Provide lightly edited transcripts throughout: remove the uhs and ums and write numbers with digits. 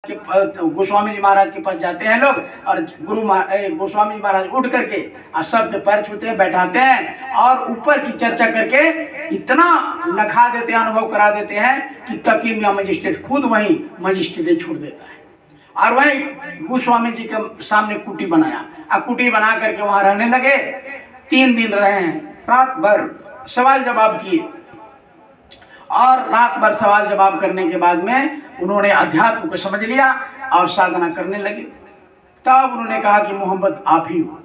गोस्वामी जी महाराज के पास जाते हैं लोग और गोस्वामी जी महाराज उठ करके और सबके पैर छूते हैं, बैठाते हैं और ऊपर की चर्चा करके इतना लखा देते हैं, अनुभव करा देते हैं कि तकी मियां मजिस्ट्रेट खुद वहीं मजिस्ट्रेट छोड़ देता है। और वहीं गोस्वामी जी के सामने कुटी बनाया और कुटी बना करके वहां रहने लगे। 3 दिन रहे हैं, रात भर सवाल जवाब किए और रात भर सवाल जवाब करने के बाद में उन्होंने अध्यात्म को समझ लिया और साधना करने लगे। तब उन्होंने कहा कि मोहम्मद आप ही हो,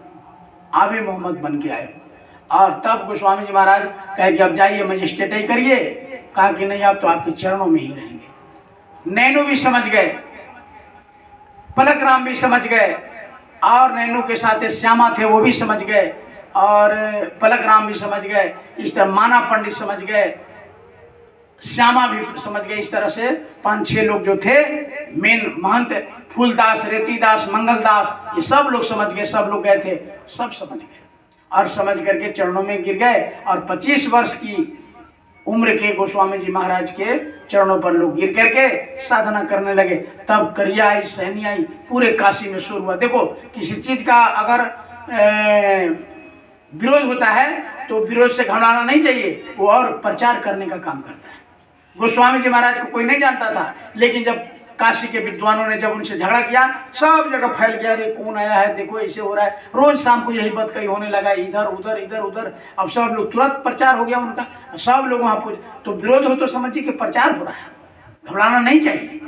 आप ही मोहम्मद बन के आए हो। और तब गोस्वामी जी महाराज कहे कि अब जाइए मजिस्ट्रेट ही करिए। कहा कि नहीं, आप तो आपके चरणों में ही रहेंगे। नैनू भी समझ गए, पलक राम भी समझ गए और नैनू के साथ श्यामा थे वो भी समझ गए और पलक राम भी समझ गए। इस तरह माना पंडित समझ गए, श्यामा भी समझ गए। इस तरह से 5-6 लोग जो थे मेन महंत, फूलदास, रेतीदास, मंगलदास, ये सब लोग समझ गए। सब लोग गए थे, सब समझ गए और समझ करके चरणों में गिर गए। और 25 वर्ष की उम्र के गोस्वामी जी महाराज के चरणों पर लोग गिर करके साधना करने लगे। तब करिया आई, सहनी आई, पूरे काशी में शोर हुआ। देखो, किसी चीज का अगर विरोध होता है तो विरोध से घबराना नहीं चाहिए, वो और प्रचार करने का काम करता है। गोस्वामी जी महाराज को कोई नहीं जानता था, लेकिन जब काशी के विद्वानों ने जब उनसे झगड़ा किया, सब जगह फैल गया, अरे कौन आया है, देखो ऐसे हो रहा है। रोज शाम को यही बात कही होने लगा, इधर उधर इधर उधर। अब सब लोग, तुरंत प्रचार हो गया उनका, सब लोग वहां पूछ। तो विरोध हो तो समझिए कि प्रचार हो रहा है, घबराना नहीं चाहिए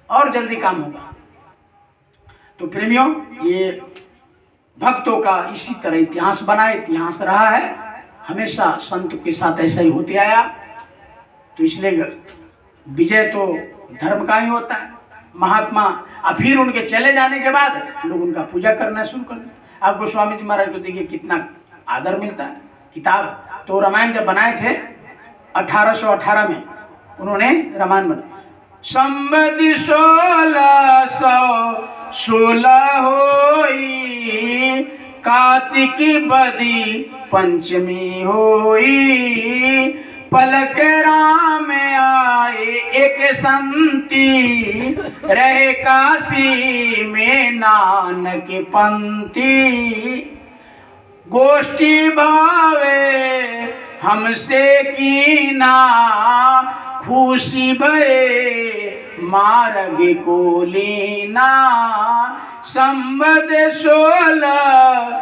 और जल्दी काम होगा। तो प्रेमियों, ये भक्तों का इसी तरह इतिहास बना, इतिहास रहा है, हमेशा संत के साथ ऐसा ही होते आया। तो इसलिए विजय तो धर्म का ही होता है। महात्मा और फिर उनके चले जाने के बाद लोग उनका पूजा करना शुरू कर दिया। अब गोस्वामी जी महाराज को देखिए कितना आदर मिलता है। किताब तो रामायण जब बनाए थे 1818 में उन्होंने रामायण बनाया। संवत 1616 होई, कार्तिकी बदी पंचमी होई, पलक राम आए एक संती, रहे काशी में नानक पंथी, गोष्ठी भावे हमसे कीना, खुशी भये मार्ग को लीना। संवत 16